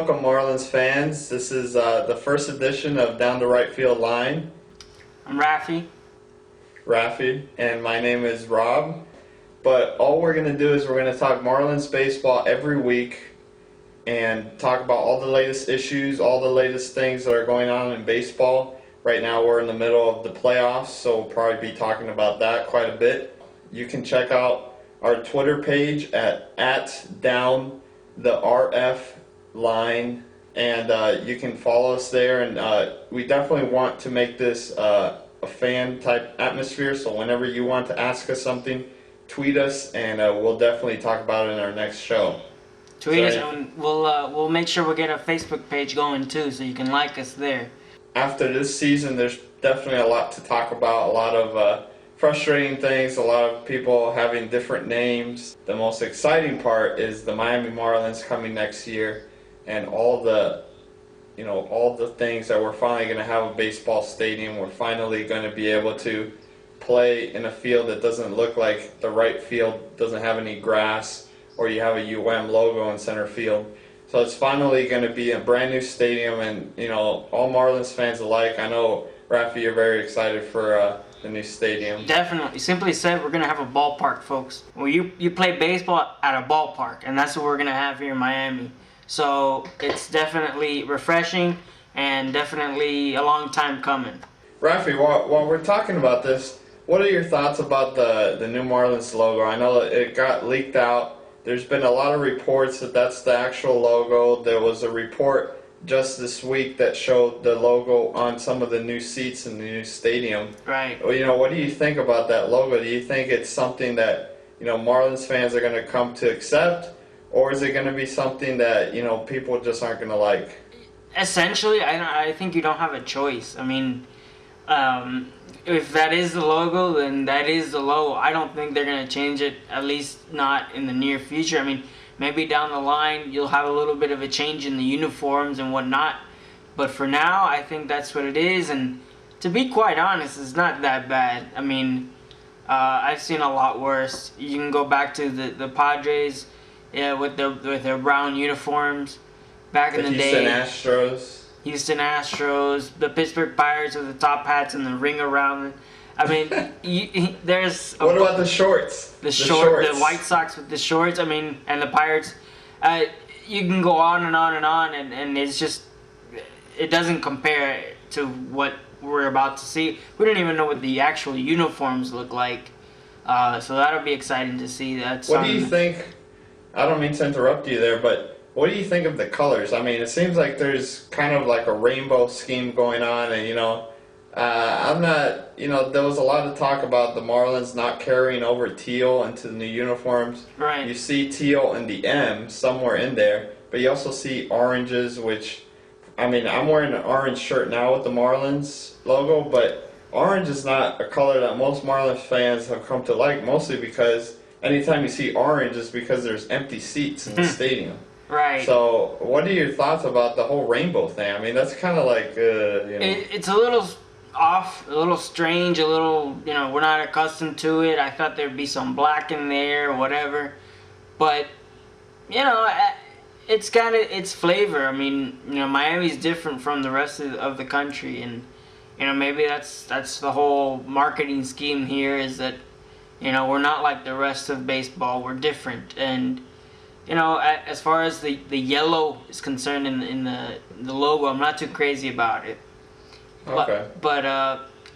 welcome Marlins fans. This is the first edition of Down the Right Field Line. I'm Rafi, and my name is Rob. But all we're going to do is we're going to talk Marlins baseball every week and talk about all the latest issues, all the latest things that are going on in baseball. Right now we're in the middle of the playoffs, so we'll probably be talking about that quite a bit. You can check out our Twitter page at down the RF line, and you can follow us there, and we definitely want to make this a fan type atmosphere, so whenever you want to ask us something, tweet us, and we'll definitely talk about it in our next show. Tweet us, and we'll make sure we get a Facebook page going too, so you can like us there. After this season, there's definitely a lot to talk about, a lot of frustrating things, a lot of people having different names. The most exciting part is the Miami Marlins coming next year, and all the things that we're finally going to have a baseball stadium. We're finally going to be able to play in a field that doesn't look like the right field, doesn't have any grass, or you have a logo in center field. So it's finally going to be a brand new stadium, and all Marlins fans alike. I know, Rafi, you're very excited for the new stadium. Definitely. Simply said, we're going to have a ballpark, folks. Well, you play baseball at a ballpark, and that's what we're going to have here in Miami. So it's definitely refreshing and definitely a long time coming. Rafi, while we're talking about this, what are your thoughts about the new Marlins logo? I know that it got leaked out. There's been a lot of reports that that's the actual logo. There was a report just this week that showed the logo on some of the new seats in the new stadium. Right. Well, what do you think about that logo? Do you think it's something that Marlins fans are going to come to accept, or is it going to be something that people just aren't going to like? Essentially, I think you don't have a choice. I mean, if that is the logo, then that is the logo. I don't think they're going to change it, at least not in the near future. I mean, maybe down the line you'll have a little bit of a change in the uniforms and whatnot. But for now, I think that's what it is. And to be quite honest, it's not that bad. I mean, I've seen a lot worse. You can go back to the Padres, with their brown uniforms back in the day. Houston Astros, the Pittsburgh Pirates with the top hats and the ring around it. I mean, there's... What about the shorts? The White Sox with the shorts, I mean, and the Pirates. You can go on and on and on, and it's just... It doesn't compare to what we're about to see. We don't even know what the actual uniforms look like. So that'll be exciting to see. What do you think... I don't mean to interrupt you there, but what do you think of the colors? I mean, it seems like there's kind of like a rainbow scheme going on, and I'm not, there was a lot of talk about the Marlins not carrying over teal into the new uniforms. Right. You see teal in the M somewhere in there, but you also see oranges, which, I mean, I'm wearing an orange shirt now with the Marlins logo, but orange is not a color that most Marlins fans have come to like, mostly because anytime you see orange is because there's empty seats in the stadium. Right. So, what are your thoughts about the whole rainbow thing? I mean, that's kind of like, It's a little off, a little strange, a little, we're not accustomed to it. I thought there'd be some black in there or whatever. But, it's got its flavor. I mean, Miami's different from the rest of the country. And, maybe that's the whole marketing scheme here, is that, we're not like the rest of baseball. We're different. And, as far as the yellow is concerned in the logo, I'm not too crazy about it. Okay. But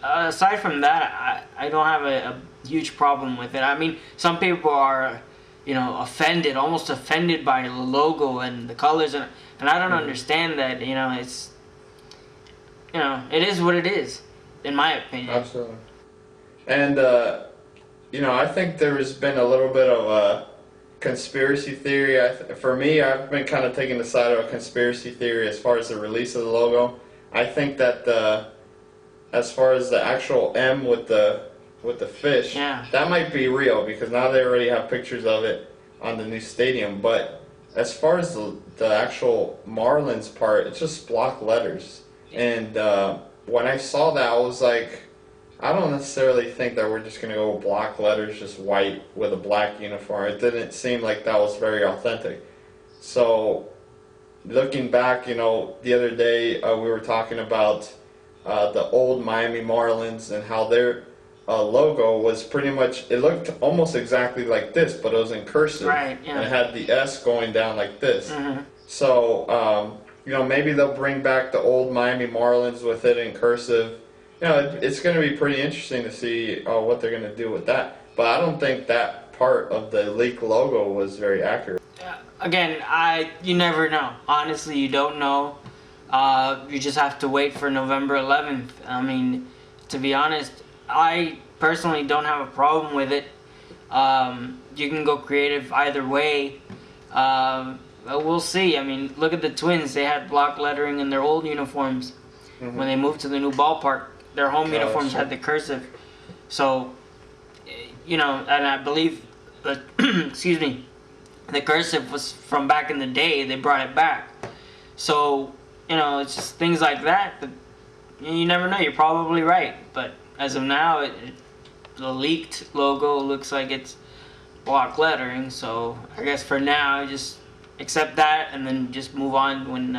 aside from that, I don't have a huge problem with it. I mean, some people are, almost offended by the logo and the colors, and I don't understand that. It's, it is what it is, in my opinion. Absolutely. And I think there has been a little bit of a conspiracy theory. For me, I've been kind of taking the side of a conspiracy theory as far as the release of the logo. I think that as far as the actual M with the fish, that might be real, because now they already have pictures of it on the new stadium. But as far as the actual Marlins part, it's just block letters. And when I saw that, I was like, I don't necessarily think that we're just going to go block letters, just white with a black uniform. It didn't seem like that was very authentic. So looking back, the other day we were talking about the old Miami Marlins and how their logo was pretty much, it looked almost exactly like this, but it was in cursive. Right, yeah. And it had the S going down like this. Mm-hmm. So, maybe they'll bring back the old Miami Marlins with it in cursive. It's going to be pretty interesting to see what they're going to do with that. But I don't think that part of the leak logo was very accurate. Again, you never know. Honestly, you don't know. You just have to wait for November 11th. I mean, to be honest, I personally don't have a problem with it. You can go creative either way. We'll see. I mean, look at the Twins. They had block lettering in their old uniforms. Mm-hmm. When they moved to the new ballpark. Their home uniforms had the cursive. So, and I believe that, excuse me, the cursive was from back in the day. They brought it back. So, it's just things like that. You never know. You're probably right. But as of now, the leaked logo looks like it's block lettering. So, I guess for now, just accept that and then just move on when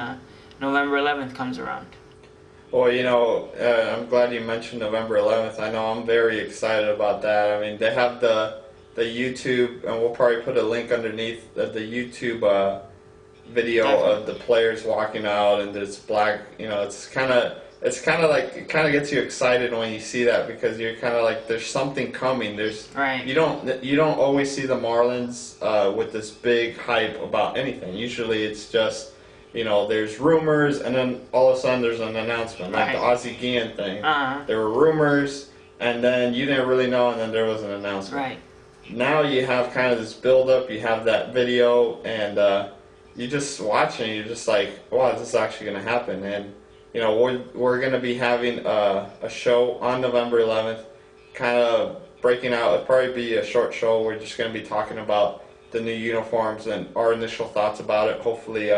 November 11th comes around. Well, I'm glad you mentioned November 11th. I know I'm very excited about that. I mean, they have the YouTube, and we'll probably put a link underneath the YouTube video Definitely. of the players walking out, and it's black. It's kind of like, it kind of gets you excited when you see that, because you're kind of like, there's something coming. Right. You don't always see the Marlins with this big hype about anything. Usually, it's just, there's rumors, and then all of a sudden there's an announcement, like the Ozzie Guillen thing. Uh-huh. There were rumors, and then you didn't really know, and then there was an announcement. Right. Now you have kind of this build-up, you have that video, and you just watch it, and you're just like, wow, this is actually going to happen. And, we're going to be having a show on November 11th, kind of breaking out. It'll probably be a short show. We're just going to be talking about the new uniforms and our initial thoughts about it. Hopefully,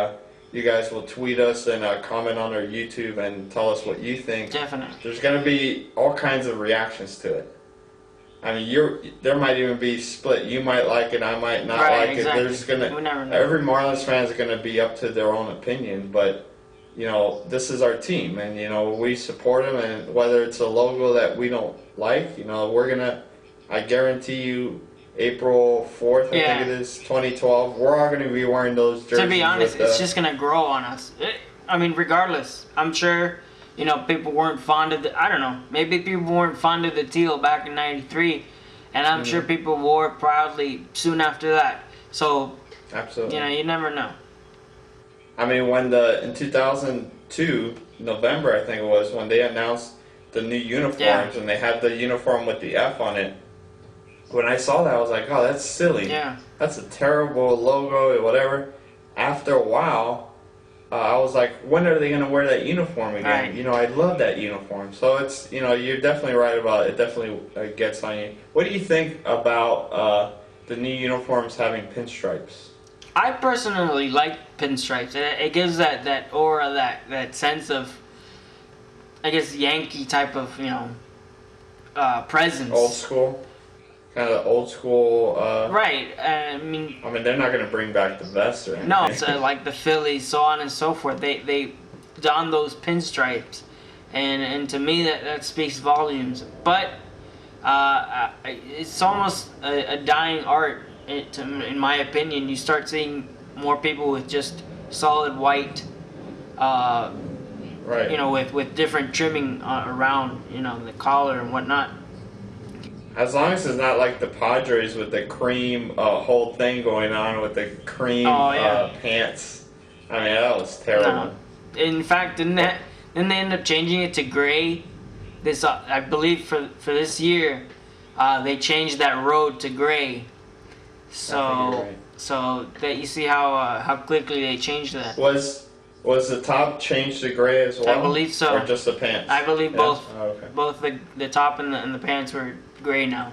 you guys will tweet us and comment on our YouTube and tell us what you think. Definitely. There's going to be all kinds of reactions to it. I mean, there might even be split. You might like it, I might not like exactly. it. There's We never know. every Marlins fan is going to be up to their own opinion, but this is our team, and we support them. And whether it's a logo that we don't like, we're gonna. I guarantee you, April 4th, I think it is, 2012, we're all going to be wearing those jerseys. To be honest, it's just going to grow on us. Regardless, I'm sure, people weren't fond of I don't know, maybe people weren't fond of the teal back in 93, and I'm sure people wore it proudly soon after that. So, absolutely, you never know. I mean, when in 2002, November, I think it was, when they announced the new uniforms, and they had the uniform with the F on it, when I saw that, I was like, oh, that's silly. Yeah. That's a terrible logo, whatever. After a while, I was like, when are they going to wear that uniform again? Right. I love that uniform. So it's, you're definitely right about it. It definitely gets on you. What do you think about the new uniforms having pinstripes? I personally like pinstripes. It gives that aura, that sense of, I guess, Yankee type of, presence. Old school? Kind of old school. Right. I mean, they're not going to bring back the vest or anything. No, it's like the Phillies, so on and so forth. They don those pinstripes, and to me that speaks volumes. But it's almost a dying art, in my opinion. You start seeing more people with just solid white, right. With different trimming around, the collar and whatnot. As long as it's not like the Padres with the cream whole thing going on with the cream pants. That was terrible. No. In fact, didn't they end up changing it to gray? This I believe for this year, they changed that road to gray. So that you see how quickly they changed that. Was the top changed to gray as well? I believe so. Or just the pants? I believe both. Oh, okay. Both the top and the pants were gray now.